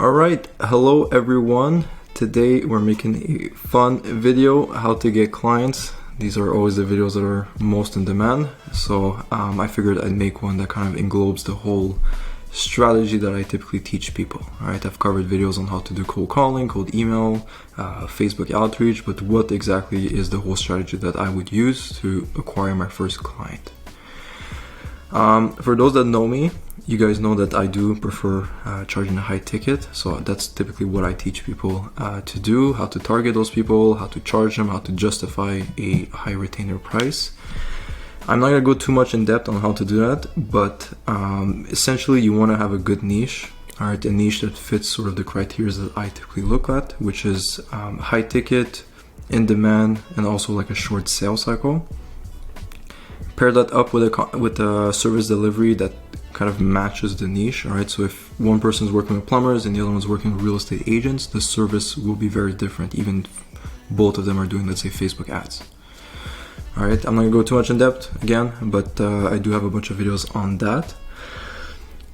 Alright, hello everyone. Today we're making a fun video, how to get clients. These are always the videos that are most in demand. So I figured I'd make one that kind of englobes the whole strategy that I typically teach people. Alright, I've covered videos on how to do cold calling, cold email, Facebook outreach, but what exactly is the whole strategy that I would use to acquire my first client? For those that know me, you guys know that I do prefer charging a high ticket. So that's typically what I teach people to do, how to target those people, how to charge them, how to justify a high retainer price. I'm not going to go too much in depth on how to do that, but essentially you want to have a good niche, all right, a niche that fits sort of the criteria that I typically look at, which is high ticket, in demand, and also like a short sales cycle. Pair that up with a service delivery that kind of matches the niche, all right? So if one person is working with plumbers and the other one's working with real estate agents, the service will be very different, even if both of them are doing, let's say, Facebook ads. All right, I'm not gonna go too much in depth again, but I do have a bunch of videos on that.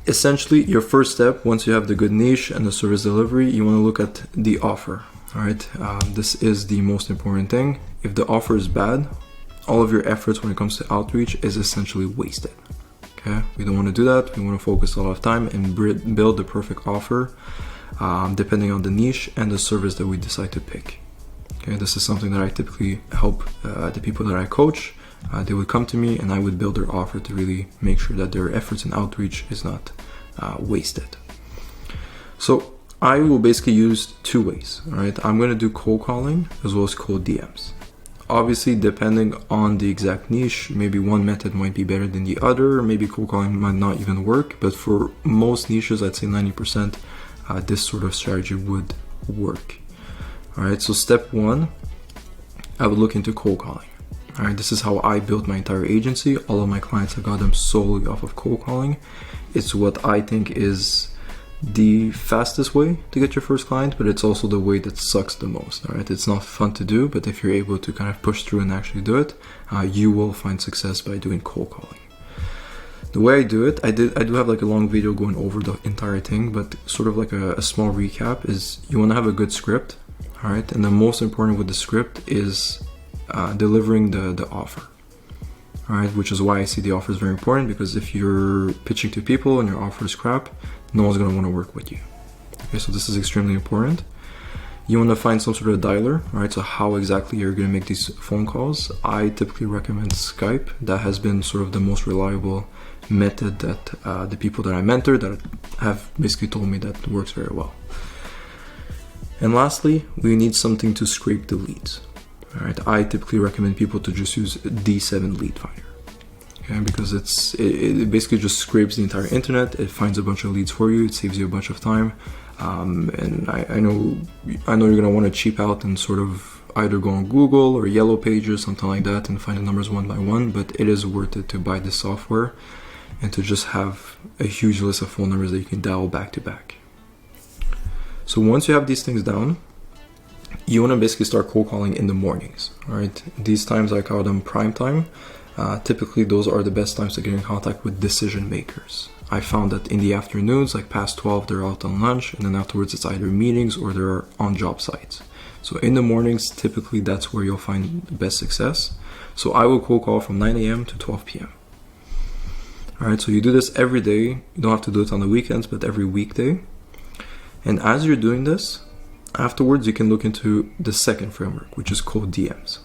Essentially, your first step, once you have the good niche and the service delivery, you wanna look at the offer, all right? This is the most important thing. If the offer is bad, all of your efforts when it comes to outreach is essentially wasted. Okay, we don't want to do that. We want to focus a lot of time and build the perfect offer depending on the niche and the service that we decide to pick. Okay, this is something that I typically help the people that I coach. They would come to me and I would build their offer to really make sure that their efforts in outreach is not wasted. So I will basically use two ways. All right, I'm going to do cold calling as well as cold DMs. Obviously, depending on the exact niche, maybe one method might be better than the other, or maybe cold calling might not even work, but for most niches, I'd say 90%, this sort of strategy would work. All right, so step one, I would look into cold calling. All right, this is how I built my entire agency. All of my clients, I got them solely off of cold calling. It's what I think is the fastest way to get your first client, but it's also the way that sucks the most. All right, it's not fun to do, but if you're able to kind of push through and actually do it, you will find success by doing cold calling. The way I do it, I do have like a long video going over the entire thing, but sort of like a small recap is you want to have a good script, all right, and the most important with the script is delivering the offer. All right, which is why I see the offer is very important, because if you're pitching to people and your offer is crap, no one's going to want to work with you. Okay, so this is extremely important. You want to find some sort of dialer, right? So how exactly you're going to make these phone calls. I typically recommend Skype. That has been sort of the most reliable method that the people that I mentor that have basically told me that works very well. And lastly, we need something to scrape the leads. All right, I typically recommend people to just use D7 Lead Finder. Okay, because it basically just scrapes the entire internet. It finds a bunch of leads for you. It saves you a bunch of time. And I know you're gonna want to cheap out and sort of either go on Google or Yellow Pages, something like that, and find the numbers one by one. But it is worth it to buy this software and to just have a huge list of phone numbers that you can dial back to back. So once you have these things down, you want to basically start cold calling in the mornings. All right, these times I call them prime time. Typically, those are the best times to get in contact with decision makers. I found that in the afternoons, like past 12, they're out on lunch, and then afterwards it's either meetings or they're on job sites. So in the mornings, typically that's where you'll find the best success. So I will cold call from 9 a.m. to 12 p.m. All right, so you do this every day. You don't have to do it on the weekends, but every weekday. And as you're doing this, afterwards you can look into the second framework, which is cold DMs.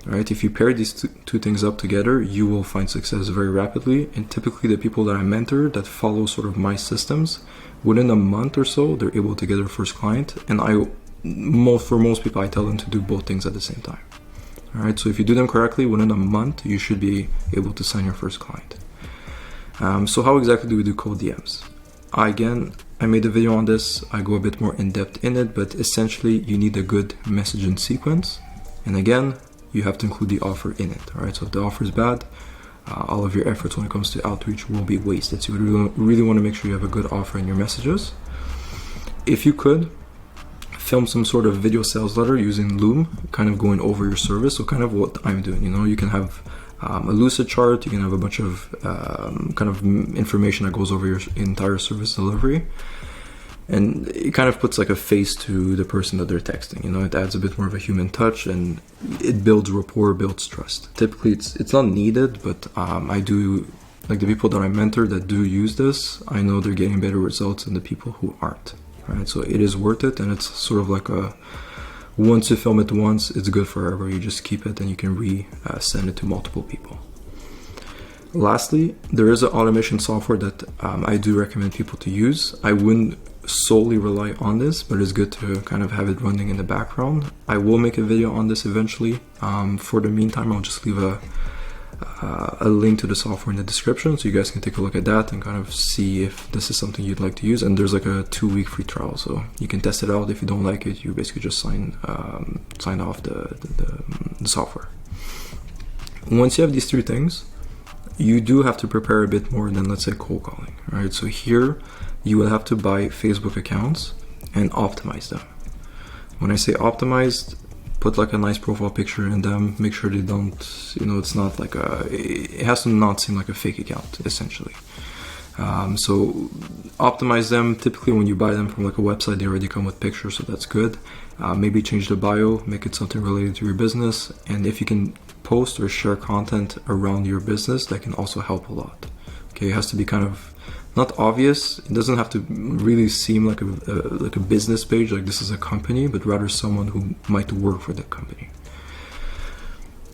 All right, if you pair these two things up together, you will find success very rapidly. And typically the people that I mentor that follow sort of my systems, within a month or so, they're able to get their first client. And for most people, I tell them to do both things at the same time. All right, so if you do them correctly, within a month, you should be able to sign your first client. So how exactly do we do cold DMs? I made a video on this. I go a bit more in depth in it, but essentially you need a good messaging sequence. And again, you have to include the offer in it. All right, so if the offer is bad, all of your efforts when it comes to outreach will be wasted. So you really want to make sure you have a good offer in your messages. If you could, film some sort of video sales letter using Loom, kind of going over your service. So kind of what I'm doing, you can have a lucid chart, you can have a bunch of kind of information that goes over your entire service delivery. And it kind of puts like a face to the person that they're texting. You know, it adds a bit more of a human touch, and it builds rapport, builds trust. Typically, it's not needed, but I do, like the people that I mentor that do use this, I know they're getting better results than the people who aren't. Right? So it is worth it, and it's sort of like a, once you film it once, it's good forever. You just keep it and you can send it to multiple people. Lastly, there is an automation software that I do recommend people to use. I wouldn't solely rely on this, but it's good to kind of have it running in the background. I will make a video on this eventually. For the meantime, I'll just leave a link to the software in the description so you guys can take a look at that and kind of see if this is something you'd like to use. And there's like a 2-week free trial, so you can test it out. If you don't like it, you basically just sign off the software. Once you have these 3 things, you do have to prepare a bit more than, let's say, cold calling, right? So here you will have to buy Facebook accounts and optimize them. When I say optimized, put like a nice profile picture in them, make sure they don't, you know, it's not like it has to not seem like a fake account, essentially. So optimize them. Typically when you buy them from like a website, they already come with pictures, so that's good. Maybe change the bio, make it something related to your business, and if you can post or share content around your business, that can also help a lot. Okay, it has to be kind of not obvious. It doesn't have to really seem like a business page, like this is a company, but rather someone who might work for that company.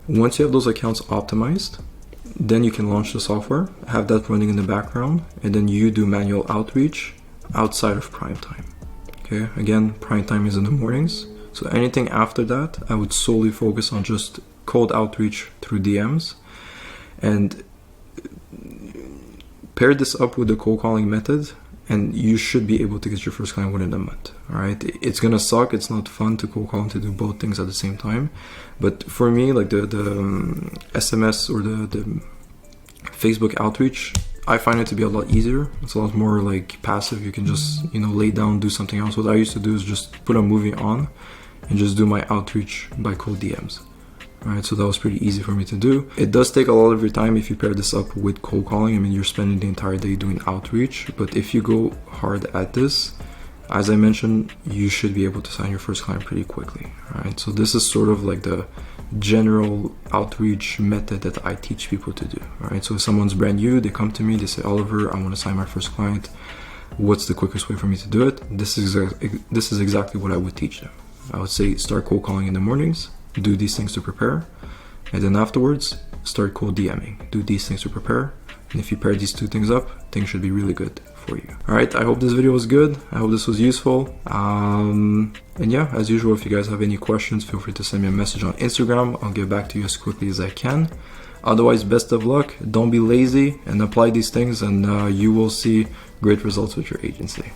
Once you have those accounts optimized, then you can launch the software, have that running in the background, and then you do manual outreach outside of prime time. Okay, again, prime time is in the mornings, so anything after that, I would solely focus on just cold outreach through DMs, and pair this up with the cold calling method, and you should be able to get your first client within a month. All right, it's gonna suck. It's not fun to cold call and to do both things at the same time. But for me, like the SMS or the Facebook outreach, I find it to be a lot easier. It's a lot more like passive. You can just, you know, lay down, do something else. What I used to do is just put a movie on and just do my outreach by cold DMs. Right, so that was pretty easy for me to do. It does take a lot of your time if you pair this up with cold calling. I mean, you're spending the entire day doing outreach, but if you go hard at this, as I mentioned, you should be able to sign your first client pretty quickly. Right, so this is sort of like the general outreach method that I teach people to do. Right, so if someone's brand new, they come to me, they say, Oliver, I want to sign my first client. What's the quickest way for me to do it? This is exactly what I would teach them. I would say start cold calling in the mornings, do these things to prepare, and then afterwards start cold DMing, do these things to prepare, and if you pair these 2 things up, things should be really good for you. All right, I hope this video was good. I hope this was useful. And yeah, as usual, if you guys have any questions, feel free to send me a message on Instagram. I'll get back to you as quickly as I can. Otherwise, best of luck. Don't be lazy and apply these things, and you will see great results with your agency.